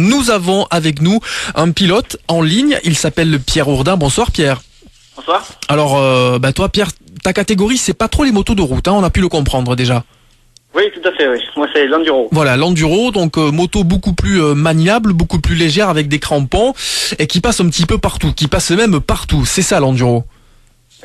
Nous avons avec nous un pilote en ligne, il s'appelle Pierre Ourdin. Bonsoir Pierre. Bonsoir. Alors, toi Pierre, ta catégorie c'est pas trop les motos de route, hein, on a pu le comprendre déjà. Oui, tout à fait, oui. Moi c'est l'enduro. Voilà, l'enduro, donc moto beaucoup plus maniable, beaucoup plus légère avec des crampons et qui passe un petit peu partout, qui passe même partout, c'est ça l'enduro.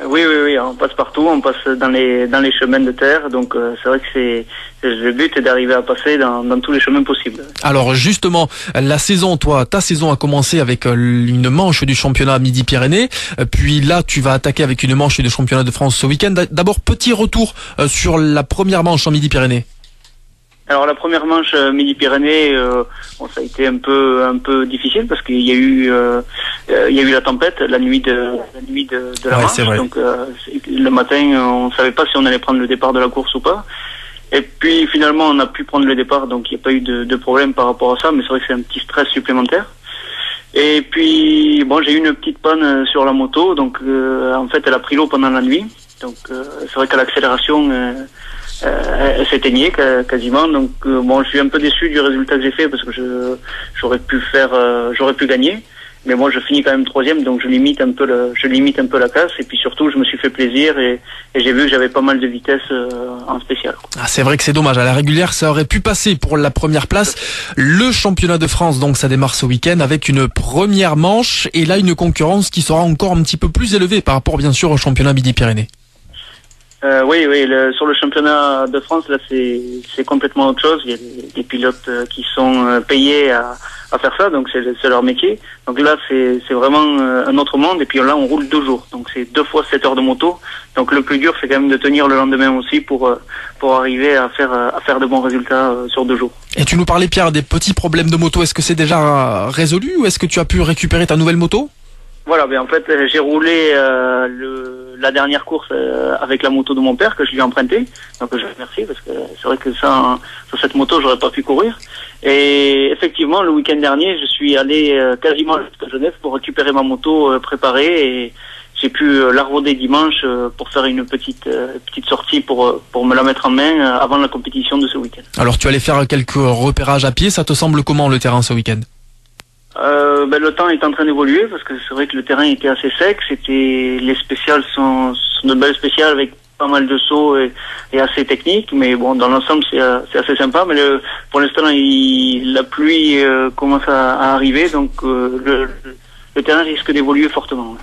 Oui, on passe partout, on passe dans les chemins de terre, donc c'est vrai que le but est d'arriver à passer dans tous les chemins possibles. Alors justement, la saison, ta saison a commencé avec une manche du championnat Midi-Pyrénées, puis là tu vas attaquer avec une manche du championnat de France ce week-end. D'abord, petit retour sur la première manche en Midi-Pyrénées. Alors la première manche Midi-Pyrénées, ça a été un peu difficile parce qu'il y a eu la tempête la nuit de la manche. Donc le matin, on savait pas si on allait prendre le départ de la course ou pas. Et puis finalement, on a pu prendre le départ, donc il n'y a pas eu de problème par rapport à ça. Mais c'est vrai que c'est un petit stress supplémentaire. Et puis bon, j'ai eu une petite panne sur la moto, donc en fait, elle a pris l'eau pendant la nuit. Donc c'est vrai qu'à l'accélération, elle s'éteignait quasiment. Donc bon, je suis un peu déçu du résultat que j'ai fait parce que j'aurais pu gagner. Mais moi, je finis quand même troisième, donc je limite un peu la casse. Et puis surtout, je me suis fait plaisir et j'ai vu que j'avais pas mal de vitesse en spécial. Ah, c'est vrai que c'est dommage. À la régulière, ça aurait pu passer pour la première place. Le championnat de France, donc ça démarre ce week-end avec une première manche et là une concurrence qui sera encore un petit peu plus élevée par rapport bien sûr au championnat Midi-Pyrénées. Oui, sur le championnat de France, là, c'est complètement autre chose. Il y a des pilotes qui sont payés à faire ça, donc c'est leur métier. Donc là, c'est vraiment un autre monde. Et puis là, on roule 2 jours, donc c'est 2 fois 7 heures de moto. Donc le plus dur, c'est quand même de tenir le lendemain aussi pour arriver à faire de bons résultats sur 2 jours. Et tu nous parlais, Pierre, des petits problèmes de moto. Est-ce que c'est déjà résolu ou est-ce que tu as pu récupérer ta nouvelle moto? Voilà, en fait, j'ai roulé la dernière course avec la moto de mon père que je lui ai empruntée. Donc je le remercie parce que c'est vrai que sur cette moto, j'aurais pas pu courir. Et effectivement, le week-end dernier, je suis allé quasiment jusqu'à Genève pour récupérer ma moto préparée et j'ai pu la rôder dimanche pour faire une petite sortie pour me la mettre en main avant la compétition de ce week-end. Alors tu allais faire quelques repérages à pied, ça te semble comment le terrain ce week-end? Le temps est en train d'évoluer parce que c'est vrai que le terrain était assez sec. Les spéciales sont de belles spéciales avec pas mal de sauts et assez techniques. Mais bon, dans l'ensemble, c'est assez sympa. Mais pour l'instant, la pluie commence à arriver, donc le terrain risque d'évoluer fortement. Ouais.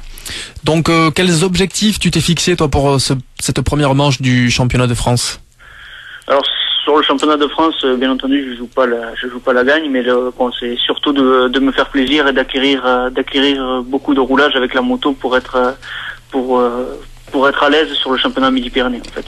Donc, quels objectifs tu t'es fixé toi pour cette première manche du championnat de France? Alors, sur le championnat de France, bien entendu, je joue pas la gagne, mais c'est surtout de me faire plaisir et d'acquérir beaucoup de roulage avec la moto pour être à l'aise sur le championnat Midi-Pyrénées en fait.